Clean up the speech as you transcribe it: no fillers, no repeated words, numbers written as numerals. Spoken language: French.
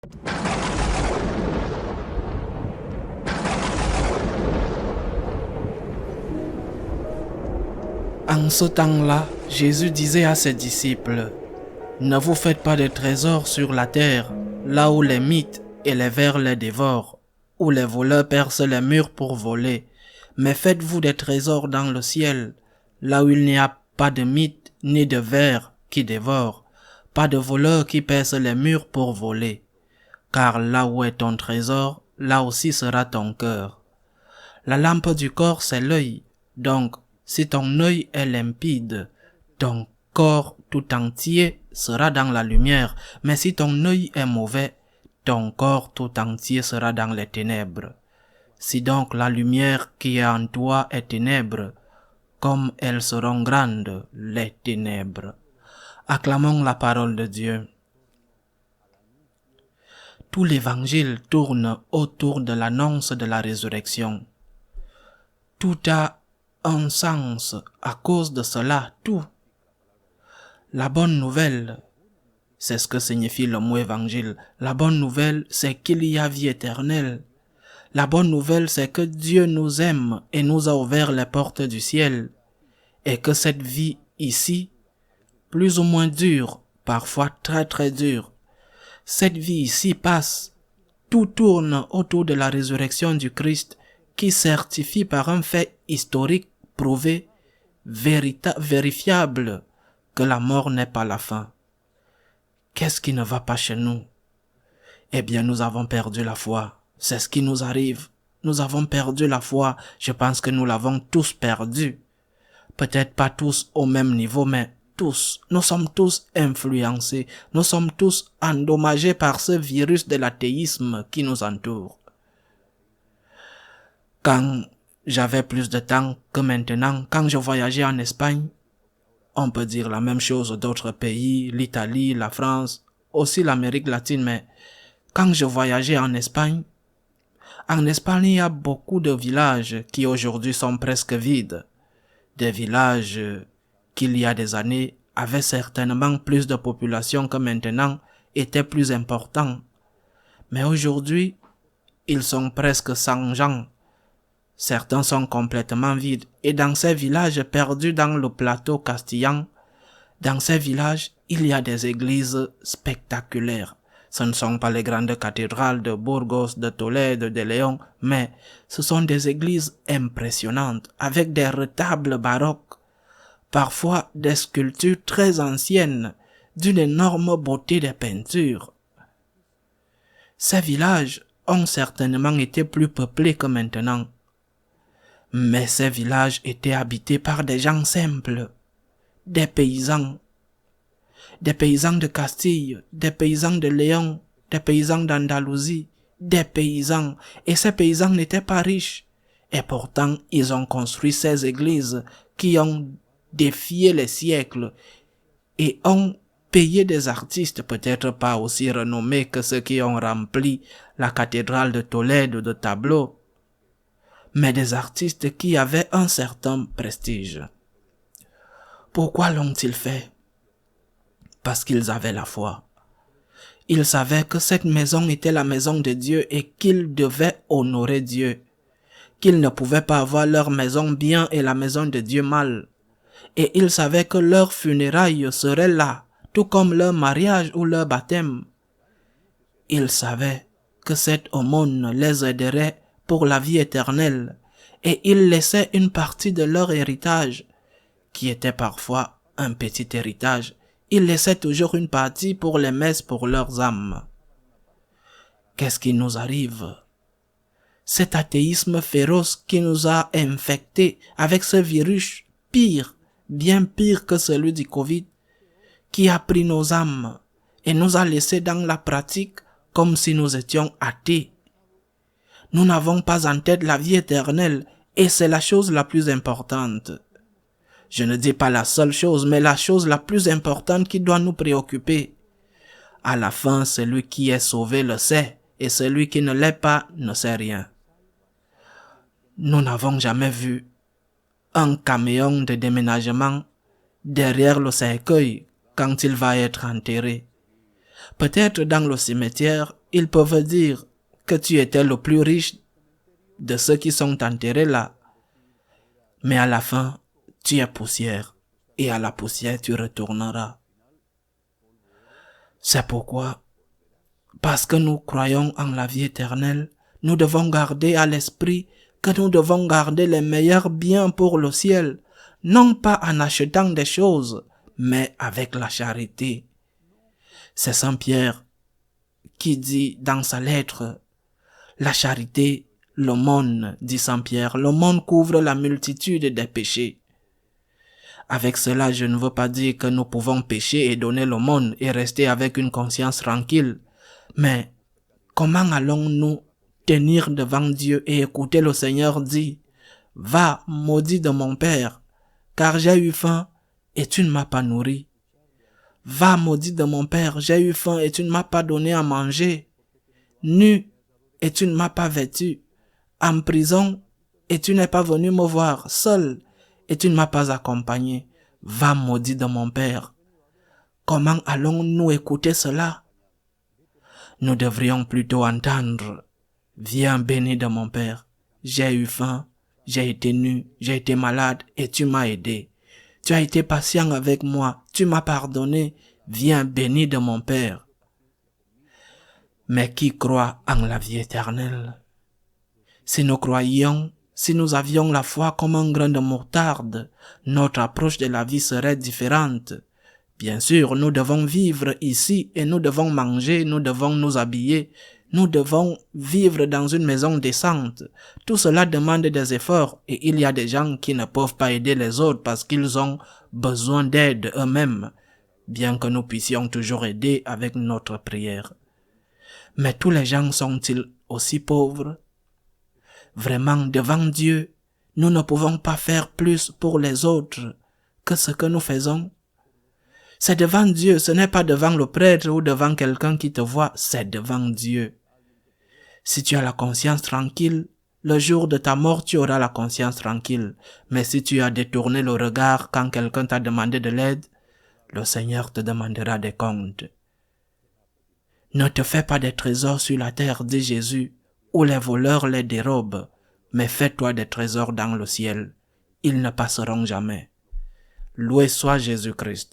En ce temps-là, Jésus disait à ses disciples, « Ne vous faites pas de trésors sur la terre, là où les mythes et les vers les dévorent, où les voleurs percent les murs pour voler, mais faites-vous des trésors dans le ciel, là où il n'y a pas de mythes ni de vers qui dévorent, pas de voleurs qui percent les murs pour voler. Car là où est ton trésor, là aussi sera ton cœur. La lampe du corps, c'est l'œil, donc si ton œil est limpide, ton corps tout entier sera dans la lumière, mais si ton œil est mauvais, ton corps tout entier sera dans les ténèbres. Si donc la lumière qui est en toi est ténèbres, comme elles seront grandes, les ténèbres. » Acclamons la parole de Dieu. Tout l'évangile tourne autour de l'annonce de la résurrection. Tout a un sens à cause de cela, tout. La bonne nouvelle, c'est ce que signifie le mot évangile. La bonne nouvelle, c'est qu'il y a vie éternelle. La bonne nouvelle, c'est que Dieu nous aime et nous a ouvert les portes du ciel. Et que cette vie ici, plus ou moins dure, parfois très très dure, cette vie ici passe. Tout tourne autour de la résurrection du Christ qui certifie par un fait historique prouvé, vérifiable, que la mort n'est pas la fin. Qu'est-ce qui ne va pas chez nous? Eh bien, nous avons perdu la foi. C'est ce qui nous arrive. Nous avons perdu la foi. Je pense que nous l'avons tous perdue. Peut-être pas tous au même niveau, mais tous. Nous sommes tous influencés. Nous sommes tous endommagés par ce virus de l'athéisme qui nous entoure. Quand j'avais plus de temps que maintenant, quand je voyageais en Espagne, on peut dire la même chose d'autres pays, l'Italie, la France, aussi l'Amérique latine, mais quand je voyageais en Espagne, il y a beaucoup de villages qui aujourd'hui sont presque vides. Des villages qu'il y a des années avaient certainement plus de population que maintenant, étaient plus importants. Mais aujourd'hui, ils sont presque sans gens. Certains sont complètement vides. Et dans ces villages perdus dans le plateau castillan, dans ces villages, il y a des églises spectaculaires. Ce ne sont pas les grandes cathédrales de Burgos, de Tolède, de Léon, mais ce sont des églises impressionnantes, avec des retables baroques, parfois des sculptures très anciennes, d'une énorme beauté des peintures. Ces villages ont certainement été plus peuplés que maintenant. Mais ces villages étaient habités par des gens simples, des paysans de Castille, des paysans de Léon, des paysans d'Andalousie, des paysans, et ces paysans n'étaient pas riches. Et pourtant, ils ont construit ces églises qui ont défié les siècles et ont payé des artistes peut-être pas aussi renommés que ceux qui ont rempli la cathédrale de Tolède de tableaux, mais des artistes qui avaient un certain prestige. Pourquoi l'ont-ils fait? Parce qu'ils avaient la foi. Ils savaient que cette maison était la maison de Dieu et qu'ils devaient honorer Dieu, qu'ils ne pouvaient pas avoir leur maison bien et la maison de Dieu mal. Et ils savaient que leur funérailles seraient là, tout comme leur mariage ou leur baptême. Ils savaient que cette aumône les aiderait pour la vie éternelle, et ils laissaient une partie de leur héritage, qui était parfois un petit héritage, ils laissaient toujours une partie pour les messes pour leurs âmes. Qu'est-ce qui nous arrive? Cet athéisme féroce qui nous a infectés avec ce virus pire, bien pire que celui du Covid, qui a pris nos âmes et nous a laissés dans la pratique comme si nous étions athées. Nous n'avons pas en tête la vie éternelle et c'est la chose la plus importante. Je ne dis pas la seule chose, mais la chose la plus importante qui doit nous préoccuper. À la fin, celui qui est sauvé le sait et celui qui ne l'est pas ne sait rien. Nous n'avons jamais vu un camion de déménagement derrière le cercueil quand il va être enterré. Peut-être dans le cimetière, Ils peuvent dire que tu étais le plus riche de ceux qui sont enterrés là. Mais à la fin, tu es poussière. Et à la poussière, tu retourneras. C'est pourquoi, parce que nous croyons en la vie éternelle, nous devons garder à l'esprit que nous devons garder les meilleurs biens pour le ciel, non pas en achetant des choses, mais avec la charité. C'est Saint Pierre qui dit dans sa lettre, la charité, l'aumône, dit Saint Pierre, l'aumône couvre la multitude des péchés. Avec cela, je ne veux pas dire que nous pouvons pécher et donner l'aumône et rester avec une conscience tranquille. Mais comment allons-nous tenir devant Dieu et écouter le Seigneur dire, « Va, maudit de mon Père, car j'ai eu faim et tu ne m'as pas nourri. Va, maudit de mon Père, j'ai eu faim et tu ne m'as pas donné à manger. Nu et tu ne m'as pas vêtu. En prison et tu n'es pas venu me voir. Seul et tu ne m'as pas accompagné. Va, maudit de mon Père. » Comment allons-nous écouter cela? Nous devrions plutôt entendre, « Viens béni de mon Père, j'ai eu faim, j'ai été nu, j'ai été malade et tu m'as aidé. Tu as été patient avec moi, tu m'as pardonné, viens béni de mon Père. » Mais qui croit en la vie éternelle? Si nous croyions, si nous avions la foi comme un grain de moutarde, notre approche de la vie serait différente. Bien sûr, nous devons vivre ici et nous devons manger, nous devons nous habiller, nous devons vivre dans une maison décente. Tout cela demande des efforts et il y a des gens qui ne peuvent pas aider les autres parce qu'ils ont besoin d'aide eux-mêmes, bien que nous puissions toujours aider avec notre prière. Mais tous les gens sont-ils aussi pauvres? Vraiment, devant Dieu, nous ne pouvons pas faire plus pour les autres que ce que nous faisons. C'est devant Dieu, ce n'est pas devant le prêtre ou devant quelqu'un qui te voit, c'est devant Dieu. Si tu as la conscience tranquille, le jour de ta mort, tu auras la conscience tranquille. Mais si tu as détourné le regard quand quelqu'un t'a demandé de l'aide, le Seigneur te demandera des comptes. Ne te fais pas des trésors sur la terre, dit Jésus, où les voleurs les dérobent, mais fais-toi des trésors dans le ciel. Ils ne passeront jamais. Loué soit Jésus-Christ.